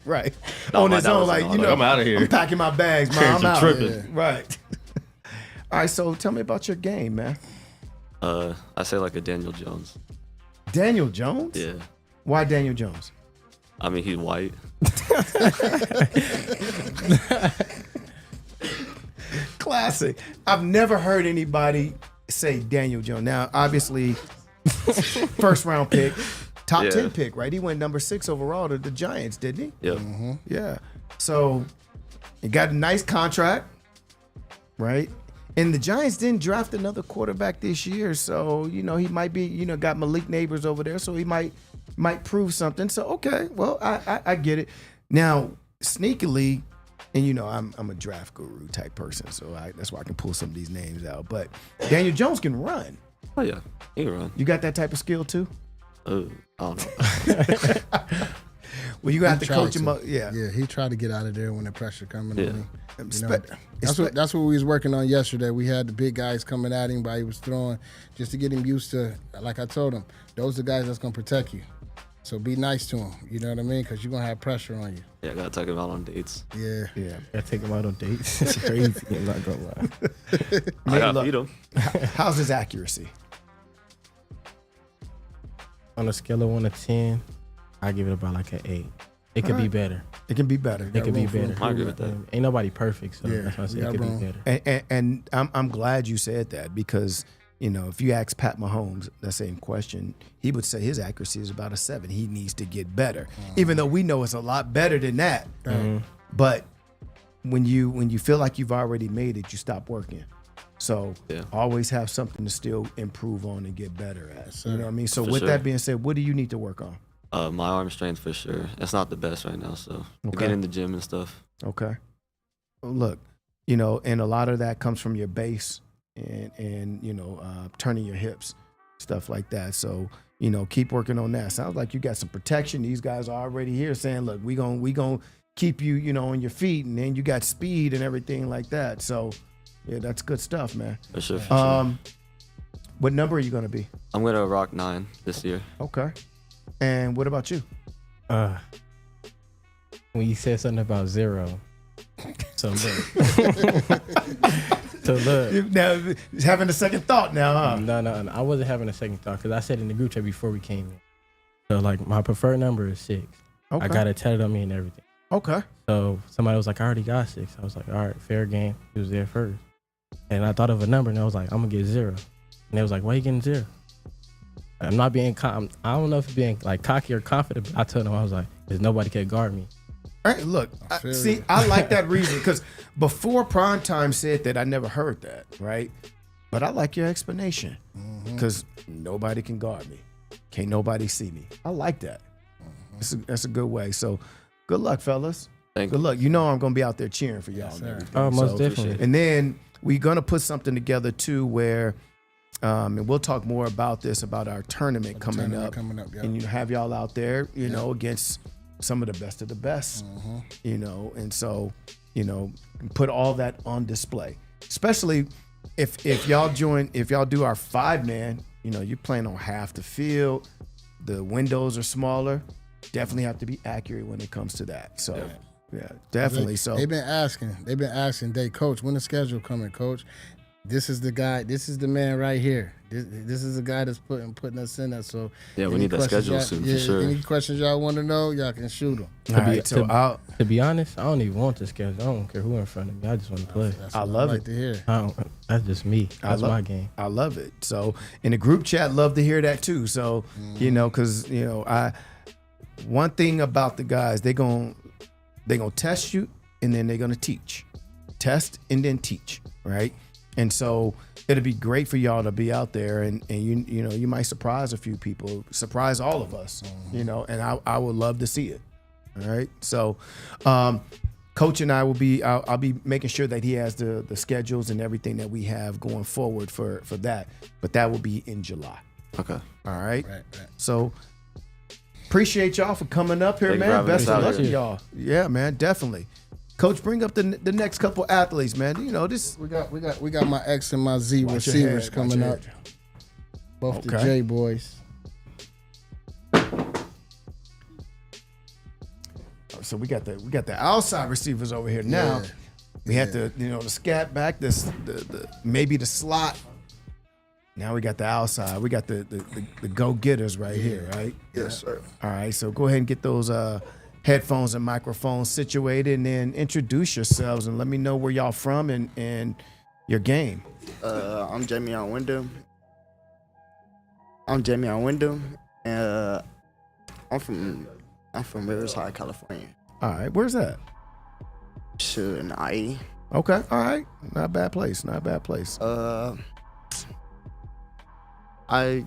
Right. No, on his own, like I'm out of here. I'm packing my bags, man. Parents I'm are out. tripping. Yeah. Right. All right, so tell me about your game, man. I say like a Daniel Jones. Daniel Jones? Yeah. Why Daniel Jones? I mean, he's white. Classic. I've never heard anybody say Daniel Jones. Now, obviously, first round pick, top 10 pick, right? He went number 6 overall to the Giants, didn't he? Yep. Yeah. So he got a nice contract, right? And the Giants didn't draft another quarterback this year, so he might be, got Malik Neighbors over there, so he might prove something. So okay, well I get it. Now sneakily, and I'm a draft guru type person, so that's why I can pull some of these names out. But Daniel Jones can run. Oh yeah, he can run. You got that type of skill too? I don't know. Well, you got He to coach tried him up. Yeah. Yeah, he tried to get out of there when the pressure coming Yeah. on him. You know, Spe- that's what we was working on yesterday. We had the big guys coming at him, but he was throwing just to get him used to. Like I told him, those are the guys that's gonna protect you. So be nice to him. You know what I mean? Because you're gonna have pressure on you. Yeah, I gotta take him out on dates. Yeah. Yeah. I take him out on dates. It's crazy. I'm not gonna lie. I gotta look, feed him. How's his accuracy? On a scale of 1 to 10, I give it about like an 8. It could be better. It can be better. It could be room for better. I agree with that. Ain't nobody perfect, so Yeah, that's why I say we it got could room. be better. And I'm glad you said that because, you know, if you ask Pat Mahomes that same question, he would say his accuracy is about a 7. He needs to get better, even though we know it's a lot better than that. But when you feel like you've already made it, you stop working. So Yeah. always have something to still improve on and get better at. You know what I mean? So For with sure. that being said, what do you need to work on? My arm strength for sure. It's not the best right now, so Okay. get in the gym and stuff. Okay. Well, look, you know, and a lot of that comes from your base and you know, turning your hips, stuff like that. So, you know, keep working on that. Sounds like you got some protection. These guys are already here saying, look, we gonna keep you, you know, on your feet, and then you got speed and everything like that. So, yeah, that's good stuff, man. For sure. For sure. What number are you gonna be? I'm gonna rock 9 this year. Okay. And what about you? When you said something about 0, so look. So look. Now, having a second thought now, huh? No. I wasn't having a second thought because I said in the group chat before we came in. So like my preferred number is 6. Okay. I got it tatted on me and everything. Okay. So somebody was like, I already got 6. I was like, all right, fair game. He was there first. And I thought of a number and I was like, I'm gonna get 0. And they was like, why you getting 0? I'm not being, I don't know if it's being like cocky or confident, but I told them, I was like, because nobody can guard me. All right, look, feel see, you. I like that reason because before Primetime said that, I never heard that, right? But I like your explanation because nobody can guard me. Can't nobody see me. I like that. That's a good way. So good luck, fellas. Thank Good you. luck. You know I'm going to be out there cheering for y'all. Yes, and sir. everything. Oh, most So- definitely. And then we're going to put something together too where, and we'll talk more about this, about our tournament coming up. Yeah. And you have y'all out there, you know, against some of the best of the best, you know, and so, you know, put all that on display. Especially if y'all do our 5-man, you know, you're playing on half the field, the windows are smaller, definitely have to be accurate when it comes to that. So yeah, definitely. So They've been asking, they coach, when the schedule coming, coach? This is the guy, this is the man right here. This is the guy that's putting us in there. So Yeah, we any need that questions schedule y'all- soon, for sure. Any questions y'all want to know, y'all can shoot them. all right, so To be honest, I don't even want the schedule. I don't care who in front of me. I just want to play. That's I what love like it. to hear. That's just me. That's my game. I love it. So in the group chat, love to hear that too. So you know, because you know, one thing about the guys, they gonna test you and then they're gonna teach, test and then teach, right? And so it'll be great for y'all to be out there and you know, you might surprise a few people, surprise all of us, you know, and I would love to see it. All right. So Coach and I will be, I'll be making sure that he has the schedules and everything that we have going forward for that. But that will be in July. Okay. All right. Right. So appreciate y'all for coming up here, Thank you for man. having Best us of out luck to here. y'all. Yeah, man, definitely. Coach, bring up the next couple athletes, man. You know this. We got my X and my Z Watch your receivers head, coming watch your up. head. Both the Okay. J boys. So we got the outside receivers over here now. Yeah. We had the the scat back, the maybe the slot. Now we got the outside. We got the go getters right here, right? Yes, sir. All right. So go ahead and get those headphones and microphones situated, and then introduce yourselves and let me know where y'all from and your game. I'm Jamie on Wyndham. And I'm from Riverside, California. All right. Where's that? Shoot, in IE. Okay. All right. Not a bad place. Not a bad place. I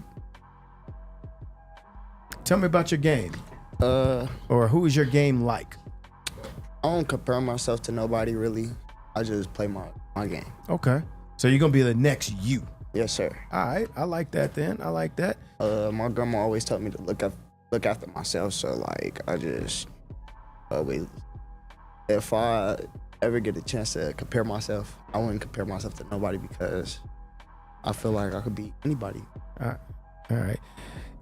Tell me about your game, or who is your game like? don't compare myself to nobody really. I just play my game. Okay. So you're gonna be the next you. Yes, sir. All right. I like that. Then I like that. My grandma always told me to look after myself. So like I just always. If I ever get a chance to compare myself, I wouldn't compare myself to nobody because I feel like I could beat anybody. All right.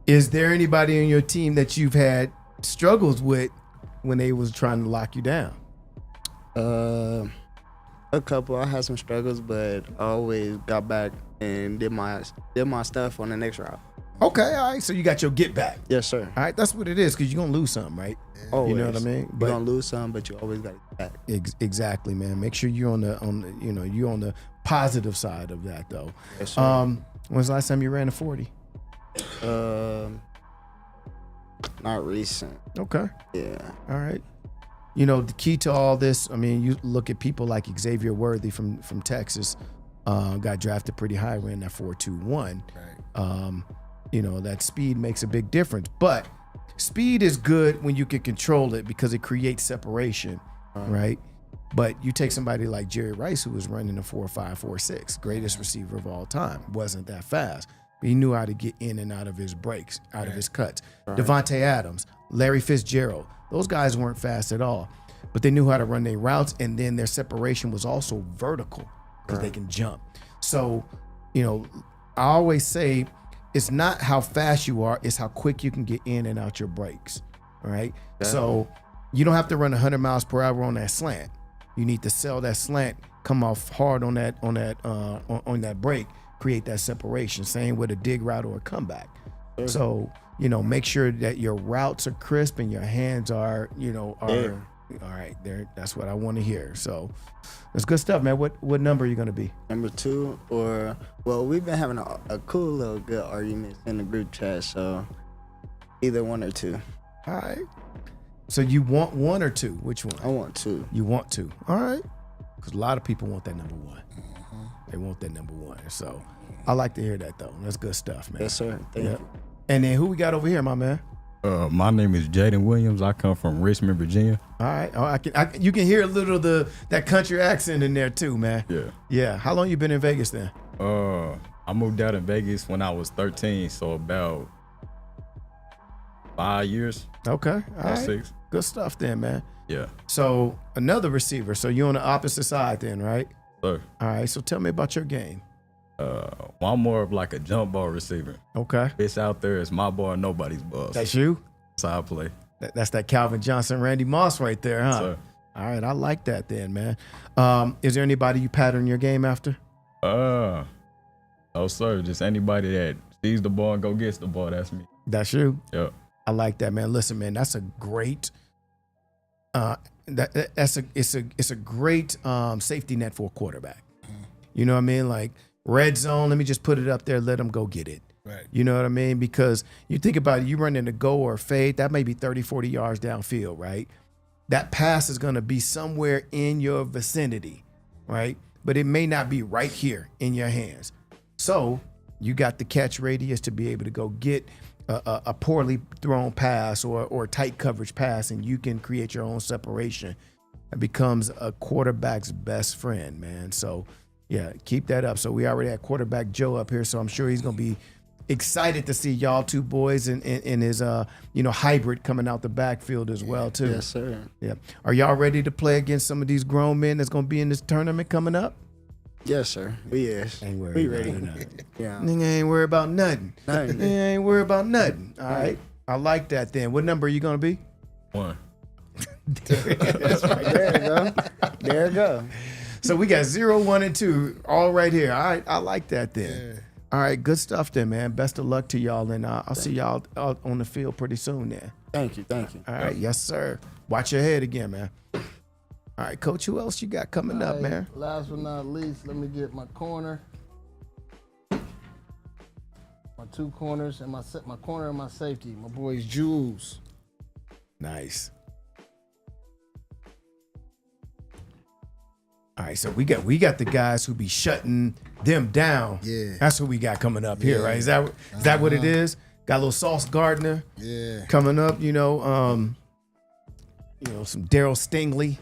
Is there anybody on your team that you've had struggles with when they was trying to lock you down? A couple. I had some struggles, but I always got back and did my stuff on the next route. Okay, all right. So you got your get back. Yes, sir. All right, that's what it is, because you're gonna lose something, right? Always. You know what I mean? You're gonna lose some, but you always got to get back. Exactly, man. Make sure you're on the you're on the positive side of that, though. Yes, sir. When's the last time you ran a 40? Not recent. Okay. Yeah. All right. You know, the key to all this, I mean, you look at people like Xavier Worthy from Texas, got drafted pretty high, ran that 4.21. Right. You know, that speed makes a big difference. But speed is good when you can control it because it creates separation, right? But you take somebody like Jerry Rice, who was running a 4.5, 4.6, greatest receiver of all time, wasn't that fast. But he knew how to get in and out of his breaks, out of his cuts. Devontae Adams, Larry Fitzgerald, those guys weren't fast at all, but they knew how to run their routes, and then their separation was also vertical because they can jump. So, you know, I always say it's not how fast you are, it's how quick you can get in and out your breaks, all right? So you don't have to run 100 miles per hour on that slant. You need to sell that slant, come off hard on that break, create that separation. Same with a dig route or a comeback. So, you know, make sure that your routes are crisp and your hands are, you know, are all right there. That's what I want to hear. So that's good stuff, man. What number are you gonna be? Number 2, or well, we've been having a cool little good argument in the group chat, so either 1 or 2. All right. So you want 1 or 2? Which one? I want 2. You want 2. All right. Because a lot of people want that number 1. They want that number 1. So I like to hear that, though. That's good stuff, man. Yes, sir. Thank you. And then who we got over here, my man? My name is Jaden Williams. I come from Richmond, Virginia. All right. Oh, you can hear a little of that country accent in there too, man. Yeah. Yeah. How long you been in Vegas then? I moved out in Vegas when I was 13, so about 5 years. Okay. All right. 6. Good stuff then, man. Yeah. So another receiver. So you're on the opposite side then, right? Sir. All right. So tell me about your game. Well, I'm more of like a jump ball receiver. Okay. It's out there. It's my ball, nobody's ball. That's you? That's how I play. That's that Calvin Johnson, Randy Moss right there, huh? Sir. All right. I like that then, man. Is there anybody you pattern your game after? No, sir. Just anybody that sees the ball and go gets the ball. That's me. That's you? Yep. I like that, man. Listen, man, that's a great it's a great safety net for a quarterback. You know what I mean? Like red zone, let me just put it up there, let them go get it. Right. You know what I mean? Because you think about it, you run in a go or a fade, that may be 30, 40 yards downfield, right? That pass is going to be somewhere in your vicinity, right? But it may not be right here in your hands. So you got the catch radius to be able to go get a poorly thrown pass or a tight coverage pass, and you can create your own separation. It becomes a quarterback's best friend, man. So, yeah, keep that up. So we already had quarterback Joe up here, so I'm sure he's going to be excited to see y'all two boys in his hybrid coming out the backfield as well, too. Yes, sir. Yeah. Are y'all ready to play against some of these grown men that's going to be in this tournament coming up? Yes, sir. We Ain't worried We about ready. nothing. Yeah. Nigga ain't worried about nothing. Nothing. Nigga ain't worried about nothing. All right. I like that then. What number are you going to be? 1. That's right. There you go. There you go. So we got 0, 1, and 2 all right here. All right. I like that then. Yeah. All right. Good stuff then, man. Best of luck to y'all. And I'll see y'all out on the field pretty soon then. Thank you. Thank you. All right. Yes, sir. Watch your head again, man. All right, Coach, who else you got coming up, man? Last but not least, let me get my corner. My 2 corners and my corner and my safety. My boys Jules. Nice. All right, so we got the guys who be shutting them down. Yeah. That's who we got coming up here, right? Is that what it is? Got a little Sauce Gardner Yeah. coming up, some Daryl Stingley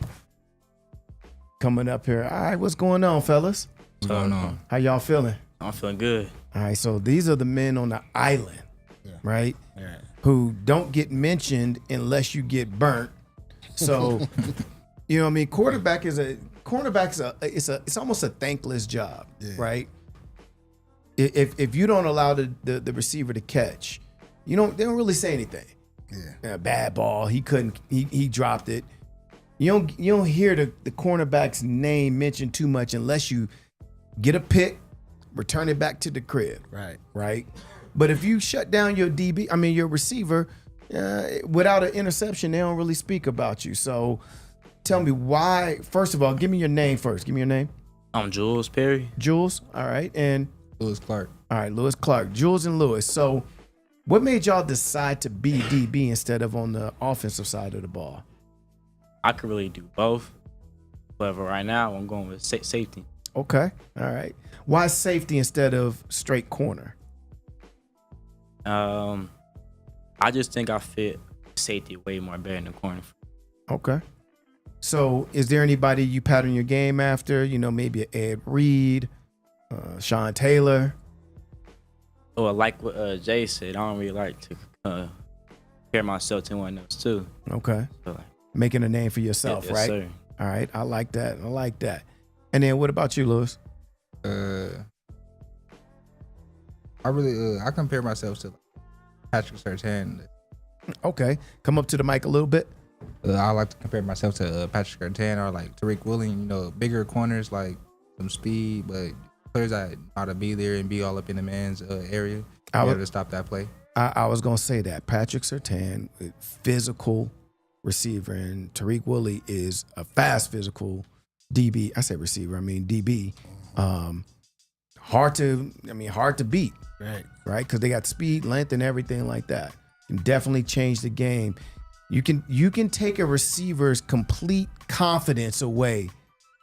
coming up here. All right, what's going on, fellas? What's going on? How y'all feeling? I'm feeling good. All right, so these are the men on the island, right? Yeah. Who don't get mentioned unless you get burnt So, you know what I mean? It's almost a thankless job, right? If you don't allow the receiver to catch, they don't really say anything. Yeah. Bad ball. He dropped it. You don't hear the cornerback's name mentioned too much unless you get a pick, return it back to the crib. Right. But if you shut down your your receiver, without an interception, they don't really speak about you. So tell me why. First of all, give me your name first. Give me your name. I'm Jules Perry. Jules. All right. And Lewis Clark. All right, Lewis Clark. Jules and Lewis. So what made y'all decide to be DB instead of on the offensive side of the ball? I could really do both, but right now I'm going with safety. Okay. All right. Why safety instead of straight corner? I just think I fit safety way more better than corner. Okay. So is there anybody you pattern your game after? Maybe an Ed Reed, Sean Taylor? Well, like what Jay said, I don't really like to compare myself to anyone else too. Okay. So, making a name for yourself, yes, right? Sir. All right. I like that. And then what about you, Lewis? I compare myself to Patrick Surtain. Okay. Come up to the mic a little bit. I like to compare myself to Patrick Surtain or like Tariq Woolen, bigger corners, like some speed, but players that know how to be there and be all up in the man's area, be able to stop that play. I was going to say that. Patrick Surtain, physical receiver, and Tariq Woolley is a fast physical DB. I say receiver, I mean DB. Hard to beat. Right? Because they got speed, length, and everything like that. Can definitely change the game. You can take a receiver's complete confidence away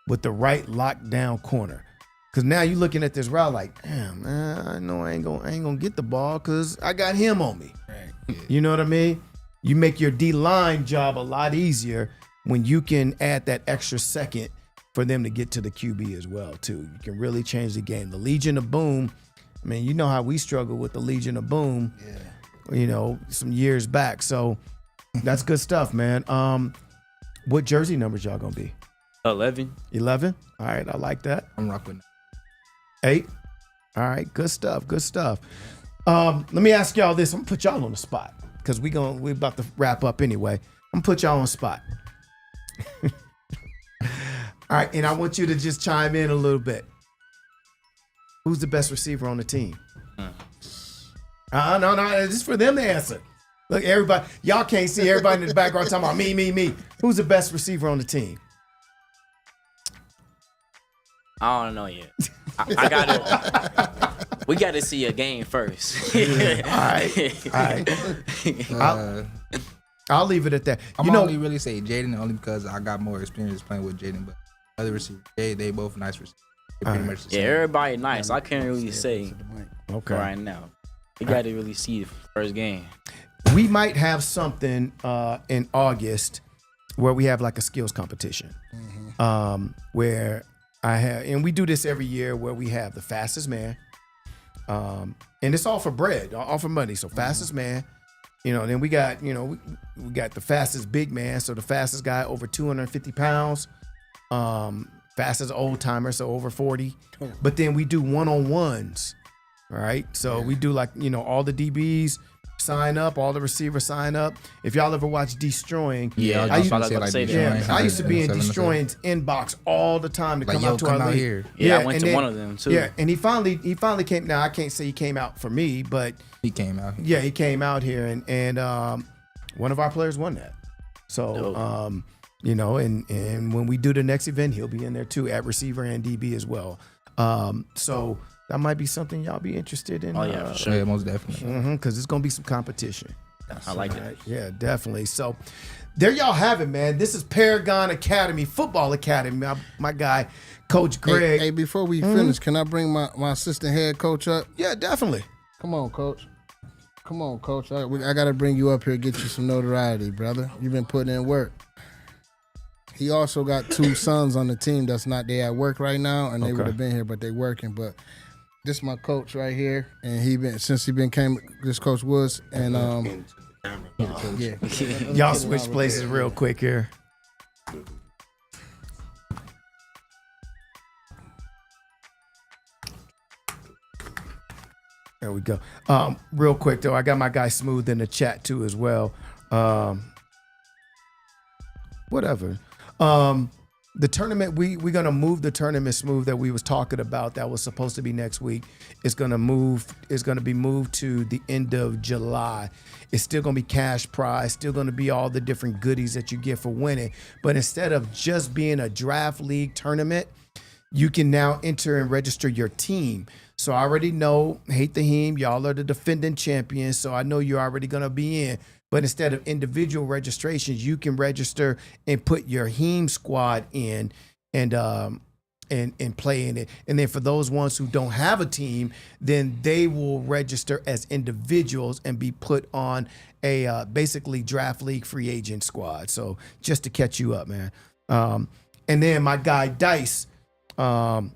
with the right lockdown corner. Because now you're looking at this route like, damn, man, I know I ain't gonna get the ball because I got him on me. Right. You know what I mean? You make your D-line job a lot easier when you can add that extra second for them to get to the QB as well, too. You can really change the game. The Legion of Boom, I mean, you know how we struggled with the Legion of Boom, some years back. So that's good stuff, man. What jersey numbers y'all gonna be? 11. 11? All right, I like that. I'm rocking 8? All right, good stuff. Let me ask y'all this. I'm gonna put y'all on the spot because we're about to wrap up anyway. I'm gonna put y'all on the spot. All right, and I want you to just chime in a little bit. Who's the best receiver on the team? No, this is for them to answer. Look, everybody, y'all can't see everybody in the background talking about me. Who's the best receiver on the team? I don't know yet. We got to see a game first. All right. I'll leave it at that. I'm only really say Jaden only because I got more experience playing with Jaden, but other receivers, they both nice receivers. Pretty much the same. Everybody nice. I can't really say right now. We got to really see the first game. We might have something in August where we have like a skills competition, where and we do this every year where we have the fastest man, and it's all for bread, all for money. So fastest man, then we got, we got the fastest big man. So the fastest guy over 250 pounds, fastest old timer, so over 40. But then we do one-on-ones, right? So we do like, all the DBs sign up, all the receivers sign up. If y'all ever watch Destroying, I used to be in Destroying's inbox all the time to come out to our league. I went to one of them too. Yeah, and he finally came. Now I can't say he came out for me, but he came out. Yeah, he came out here, and one of our players won that. So and when we do the next event, he'll be in there too at receiver and DB as well. So that might be something y'all be interested in. Oh yeah, for sure. Yeah, most definitely. Because it's gonna be some competition. I like it. Yeah, definitely. So there y'all have it, man. This is Paragon Academy, Football Academy. My guy, Coach Greg. Hey, before we finish, can I bring my assistant head coach up? Yeah, definitely. Come on, coach. I got to bring you up here, get you some notoriety, brother. You've been putting in work. He also got 2 sons on the team that's not there at work right now, and they would have been here, but they working. But this is my coach right here, and came this Coach Woods, and Y'all switch places real quick here. There we go. Real quick though, I got my guy Smooth in the chat too as well. Whatever. The tournament, we're gonna move the tournament, Smooth, that we was talking about that was supposed to be next week. It's gonna be moved to the end of July. It's still gonna be cash prize, still gonna be all the different goodies that you get for winning. But instead of just being a draft league tournament, you can now enter and register your team. So I already know, hate the him, y'all are the defending champions, so I know you're already gonna be in. But instead of individual registrations, you can register and put your heme squad in and play in it. And then for those ones who don't have a team, then they will register as individuals and be put on a basically draft league free agent squad. So just to catch you up, man. And then my guy Dice, flag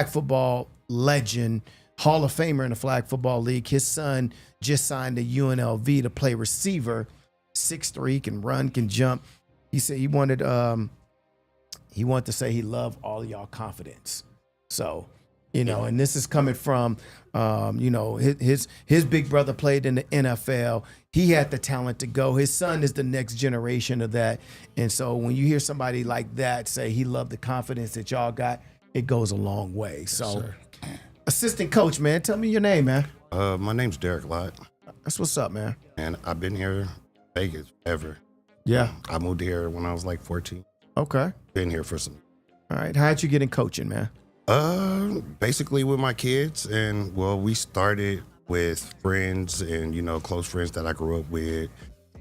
football legend, Hall of Famer in the flag football league. His son just signed to UNLV to play receiver, 6'3", can run, can jump. He said he wanted to say he loved all of y'all confidence. So, and this is coming from, his big brother played in the NFL. He had the talent to go. His son is the next generation of that. And so when you hear somebody like that say he loved the confidence that y'all got, it goes a long way. Yes, so, sir. Assistant coach, man, tell me your name, man. My name's Derek Lott, That's what's up, man. and I've been here Vegas ever. Yeah. I moved here when I was like 14. Okay. Been here for some. All right. How'd you get in coaching, man? Basically with my kids, and we started with friends and close friends that I grew up with.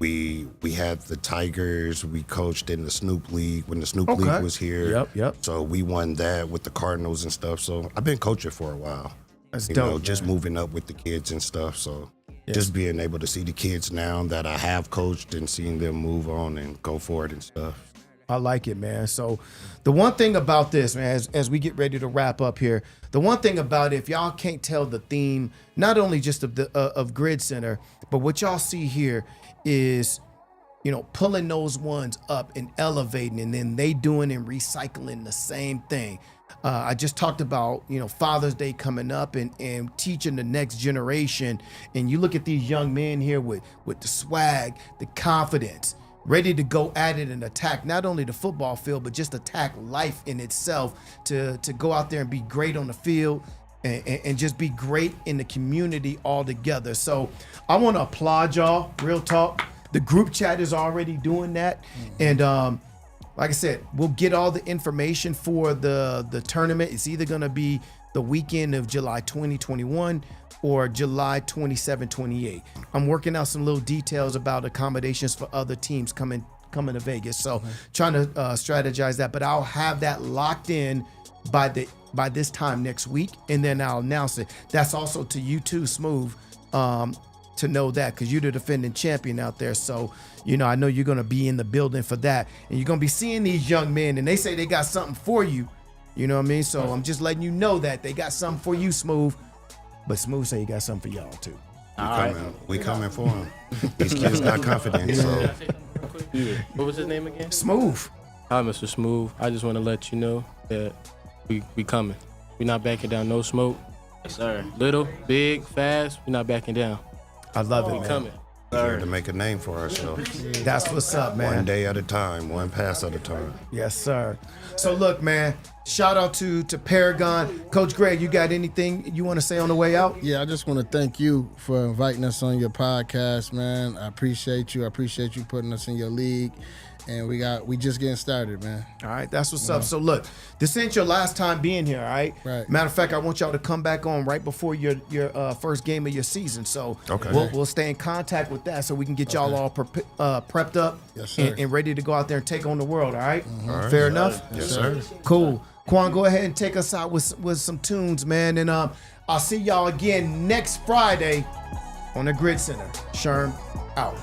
We had the Tigers. We coached in the Snoop League when the Snoop League was here. Yep. So we won that with the Cardinals and stuff. So I've been coaching for a while. That's You dope. know, just man. moving up with the kids and stuff. So Yes. just being able to see the kids now that I have coached and seeing them move on and go forward and stuff. I like it, man. So the one thing about this, man, as we get ready to wrap up here, the one thing about it, if y'all can't tell the theme, not only just of the of GridCenter, but what y'all see here is, pulling those ones up and elevating, and then they doing and recycling the same thing. I just talked about, Father's Day coming up and teaching the next generation. And you look at these young men here with the swag, the confidence, ready to go at it and attack not only the football field, but just attack life in itself to go out there and be great on the field and just be great in the community altogether. So I want to applaud y'all, real talk. The group chat is already doing that. And like I said, we'll get all the information for the tournament. It's either going to be the weekend of July 2021 or July 27, 28. I'm working out some little details about accommodations for other teams coming to Vegas. So trying to strategize that, but I'll have that locked in by this time next week, and then I'll announce it. That's also to you too, Smooth, to know that, because you're the defending champion out there. So, I know you're going to be in the building for that, and you're going to be seeing these young men, and they say they got something for you. You know what I mean? So I'm just letting you know that they got something for you, Smooth. But Smooth say he got something for y'all too. We coming for them. These kids got confidence. So Yeah. What was his name again? Smooth. Hi, Mr. Smooth. I just want to let you know that we coming. We not backing down. No smoke. Yes, sir. Little, big, fast. We not backing down. I love it, We man. coming. we're here to make a name for ourselves. That's what's up, man. One day at a time, one pass at a time. Yes, sir. So look, man, shout out to Paragon. Coach Greg, you got anything you want to say on the way out? Yeah, I just want to thank you for inviting us on your podcast, man. I appreciate you. I appreciate you putting us in your league. And we just getting started, man. All right, that's what's up. So look, this ain't your last time being here, all right? Right. Matter of fact, I want y'all to come back on right before your first game of your season. So Okay. we'll stay in contact with that so we can get y'all all prepped up Yes, sir. and ready to go out there and take on the world, all right? All right. Fair enough? Yes, sir. Cool. Quan, go ahead and take us out with some tunes, man. And I'll see y'all again next Friday on the GridCenter. Sherm out.